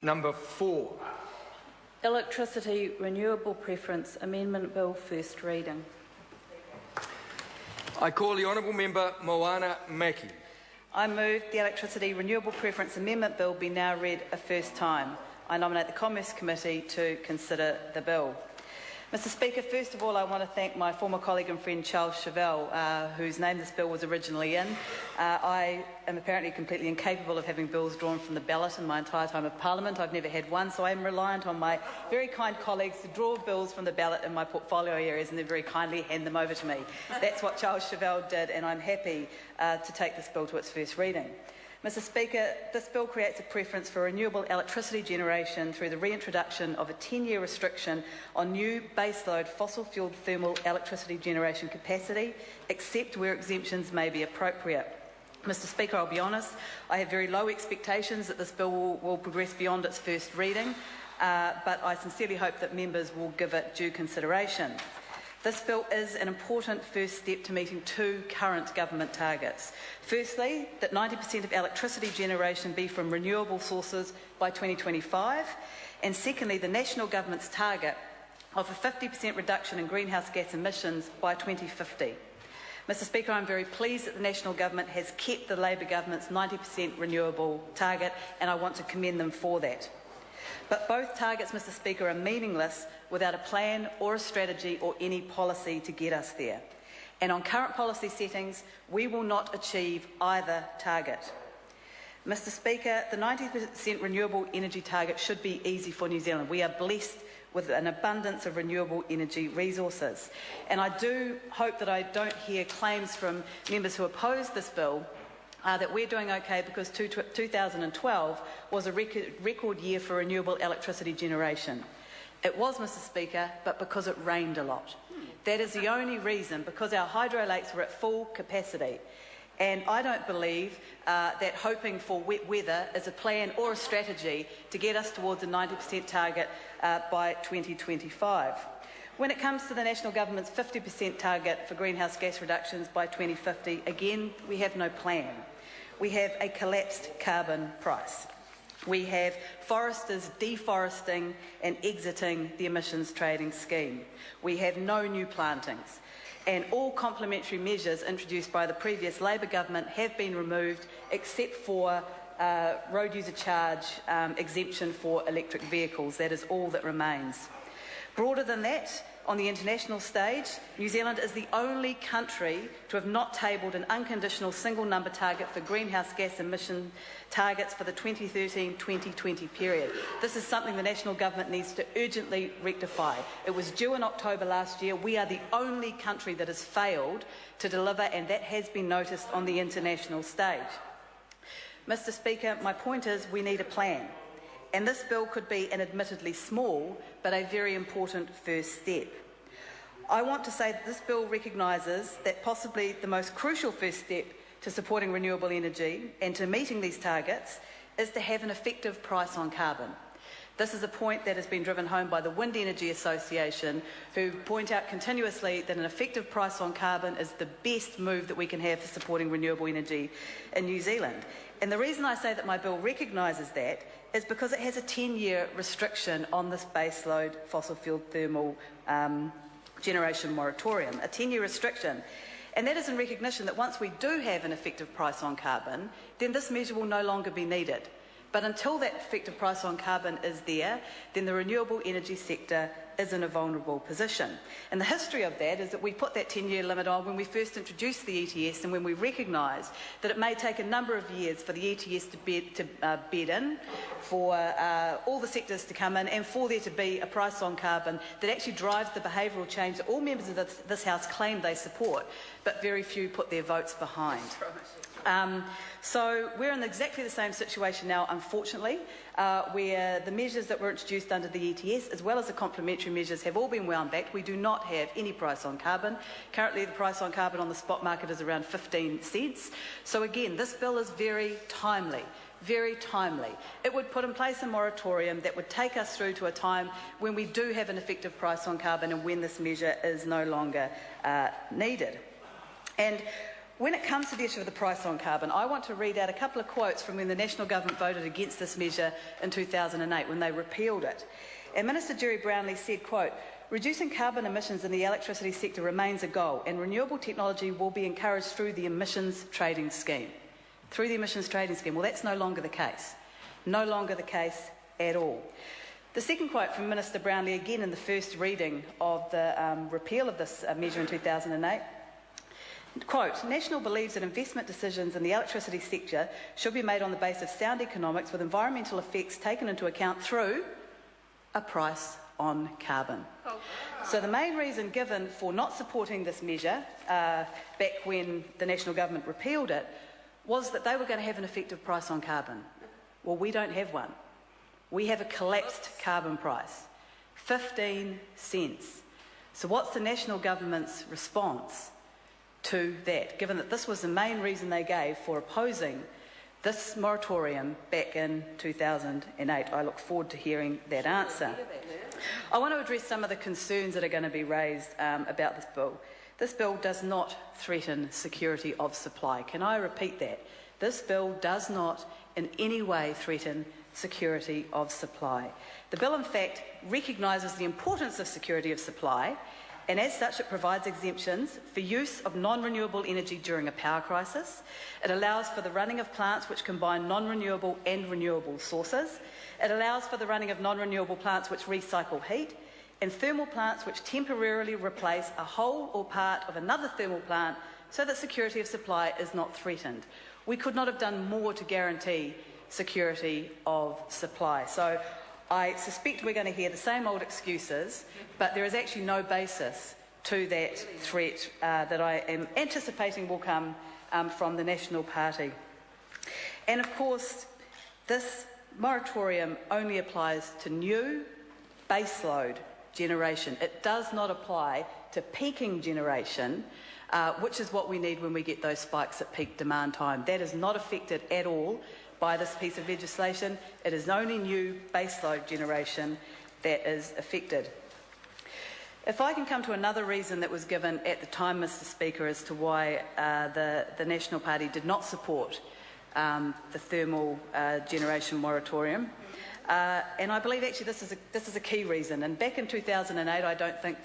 Number 4. Electricity Renewable Preference Amendment Bill, first reading. I call the Honourable Member Moana Maki. I move the Electricity Renewable Preference Amendment Bill be now read a first time. I nominate the Commerce Committee to consider the bill. Mr Speaker, first of all I want to thank my former colleague and friend Charles Chauvel, whose name this bill was originally in. I am apparently completely incapable of having bills drawn from the ballot in my entire time of Parliament. I've never had one, so I am reliant on my very kind colleagues to draw bills from the ballot in my portfolio areas and then very kindly hand them over to me. That's what Charles Chauvel did, and I'm happy to take this bill to its first reading. Mr Speaker, this bill creates a preference for renewable electricity generation through the reintroduction of a 10-year restriction on new baseload fossil-fuelled thermal electricity generation capacity, except where exemptions may be appropriate. Mr Speaker, I'll be honest, I have very low expectations that this bill will progress beyond its first reading, but I sincerely hope that members will give it due consideration. This bill is an important first step to meeting two current government targets. Firstly, that 90% of electricity generation be from renewable sources by 2025, and secondly, the national government's target of a 50% reduction in greenhouse gas emissions by 2050. Mr Speaker, I'm very pleased that the national government has kept the Labor government's 90% renewable target, and I want to commend them for that. But both targets, Mr Speaker, are meaningless without a plan or a strategy or any policy to get us there. And on current policy settings, we will not achieve either target. Mr Speaker, the 90% renewable energy target should be easy for New Zealand. We are blessed with an abundance of renewable energy resources. And I do hope that I don't hear claims from members who oppose this bill that we're doing okay because 2012 was a record year for renewable electricity generation. It was, Mr Speaker, but because it rained a lot. That is the only reason, because our hydro lakes were at full capacity. And I don't believe that hoping for wet weather is a plan or a strategy to get us towards a 90% target by 2025. When it comes to the national government's 50% target for greenhouse gas reductions by 2050, again, we have no plan. We have a collapsed carbon price. We have foresters deforesting and exiting the emissions trading scheme. We have no new plantings. And all complementary measures introduced by the previous Labor government have been removed except for road user charge exemption for electric vehicles. That is all that remains. Broader than that, on the international stage, New Zealand is the only country to have not tabled an unconditional single number target for greenhouse gas emission targets for the 2013-2020 period. This is something the national government needs to urgently rectify. It was due in October last year. We are the only country that has failed to deliver, and that has been noticed on the international stage. Mr Speaker, my point is we need a plan. And this bill could be an admittedly small but a very important first step. I want to say that this bill recognises that possibly the most crucial first step to supporting renewable energy and to meeting these targets is to have an effective price on carbon. This is a point that has been driven home by the Wind Energy Association, who point out continuously that an effective price on carbon is the best move that we can have for supporting renewable energy in New Zealand. And the reason I say that my bill recognises that is because it has a 10-year restriction on this baseload fossil-fuelled thermal generation moratorium, a 10-year restriction. And that is in recognition that once we do have an effective price on carbon, then this measure will no longer be needed. But until that effective price on carbon is there, then the renewable energy sector is in a vulnerable position. And the history of that is that we put that 10-year limit on when we first introduced the ETS and when we recognised that it may take a number of years for the ETS to bed in, for all the sectors to come in and for there to be a price on carbon that actually drives the behavioural change that all members of this House claim they support, but very few put their votes behind. So we're in exactly the same situation now, unfortunately, where the measures that were introduced under the ETS, as well as the complementary measures, have all been wound back. We do not have any price on carbon. Currently, the price on carbon on the spot market is around 15 cents. So again, this bill is very timely. Very timely. It would put in place a moratorium that would take us through to a time when we do have an effective price on carbon and when this measure is no longer needed. And when it comes to the issue of the price on carbon, I want to read out a couple of quotes from when the National Government voted against this measure in 2008, when they repealed it. And Minister Jerry Brownlee said, quote, "Reducing carbon emissions in the electricity sector remains a goal, and renewable technology will be encouraged through the emissions trading scheme." Through the emissions trading scheme. Well, that's no longer the case. No longer the case at all. The second quote from Minister Brownlee, again in the first reading of the repeal of this measure in 2008, quote, "National believes that investment decisions in the electricity sector should be made on the basis of sound economics with environmental effects taken into account through a price on carbon." So the main reason given for not supporting this measure back when the National Government repealed it was that they were going to have an effective price on carbon. Well, we don't have one. We have a collapsed carbon price, 15 cents. So what's the National Government's response to that, given that this was the main reason they gave for opposing this moratorium back in 2008? I look forward to hearing that answer. I want to address some of the concerns that are going to be raised about this bill. This bill does not threaten security of supply. Can I repeat that? This bill does not in any way threaten security of supply. The bill, in fact, recognises the importance of security of supply, and as such it provides exemptions for use of non-renewable energy during a power crisis. It allows for the running of plants which combine non-renewable and renewable sources. It allows for the running of non-renewable plants which recycle heat, and thermal plants which temporarily replace a whole or part of another thermal plant so that security of supply is not threatened. We could not have done more to guarantee security of supply. So I suspect we're going to hear the same old excuses, but there is actually no basis to that threat that I am anticipating will come from the National Party. And of course, this moratorium only applies to new baseload generation. It does not apply to peaking generation, which is what we need when we get those spikes at peak demand time. That is not affected at all by this piece of legislation. It is only new baseload generation that is affected. If I can come to another reason that was given at the time, Mr Speaker, as to why the National Party did not support the thermal generation moratorium, and I believe actually this is a key reason. And back in 2008, I don't think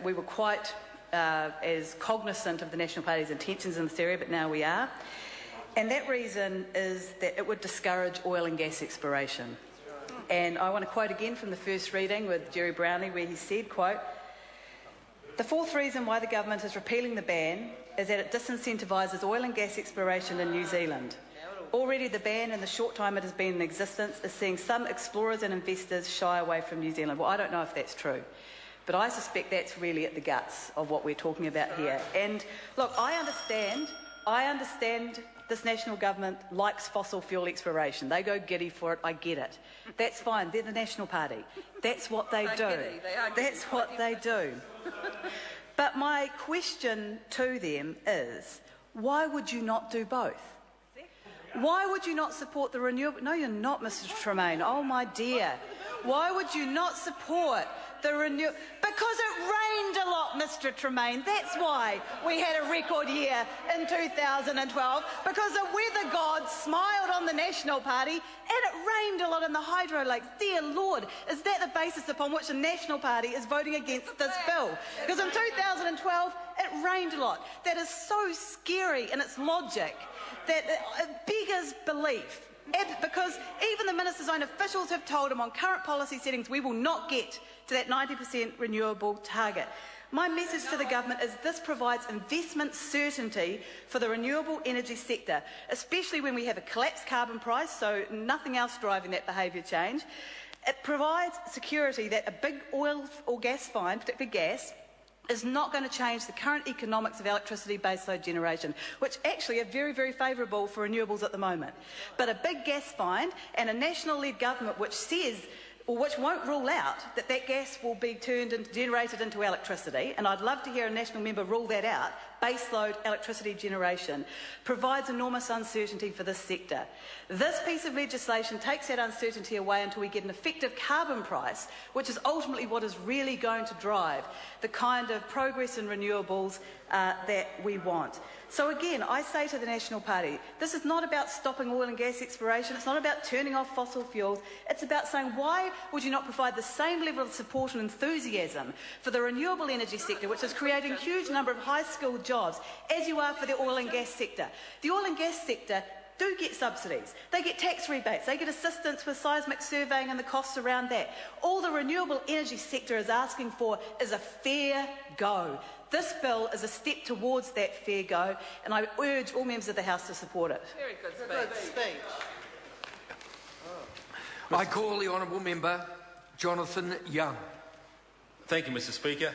we were quite as cognisant of the National Party's intentions in this area, but now we are. And that reason is that it would discourage oil and gas exploration. And I want to quote again from the first reading with Jerry Brownlee, where he said, quote, "The fourth reason why the government is repealing the ban is that it disincentivises oil and gas exploration in New Zealand. Already the ban, in the short time it has been in existence, is seeing some explorers and investors shy away from New Zealand." Well, I don't know if that's true, but I suspect that's really at the guts of what we're talking about here. And look, I understand this National Government likes fossil fuel exploration. They go giddy for it, I get it. That's fine, they're the National Party. That's what they do. That's what they do. But my question to them is, why would you not do both? Why would you not support the renewable... No, you're not, Mr Tremaine. Oh, my dear. Why would you not support the renewable... Because it rained a lot, Mr Tremaine. That's why we had a record year in 2012, because the weather gods smiled on the National Party and it rained a lot in the hydro lakes. Dear Lord, is that the basis upon which the National Party is voting against this bill? Because in 2012, it rained a lot. That is so scary in its logic that it beggars belief. Because even the Minister's own officials have told him on current policy settings we will not get to that 90% renewable target. My message to the government is this provides investment certainty for the renewable energy sector, especially when we have a collapsed carbon price, so nothing else driving that behaviour change. It provides security that a big oil or gas find, particularly gas, is not going to change the current economics of electricity baseload generation, which actually are very, very favourable for renewables at the moment. But a big gas find and a national-led government which says, or which won't rule out that that gas will be turned and generated into electricity, and I'd love to hear a national member rule that out, baseload electricity generation provides enormous uncertainty for this sector. This piece of legislation takes that uncertainty away until we get an effective carbon price, which is ultimately what is really going to drive the kind of progress in renewables that we want. So again, I say to the National Party, this is not about stopping oil and gas exploration, it's not about turning off fossil fuels, it's about saying why would you not provide the same level of support and enthusiasm for the renewable energy sector, which is creating a huge number of high-skilled jobs, as you are for the oil and gas sector. The oil and gas sector do get subsidies, they get tax rebates, they get assistance with seismic surveying and the costs around that. All the renewable energy sector is asking for is a fair go. This bill is a step towards that fair go, and I urge all members of the House to support it. Very good speech. I call the honourable member Jonathan Young. Thank you, Mr. Speaker.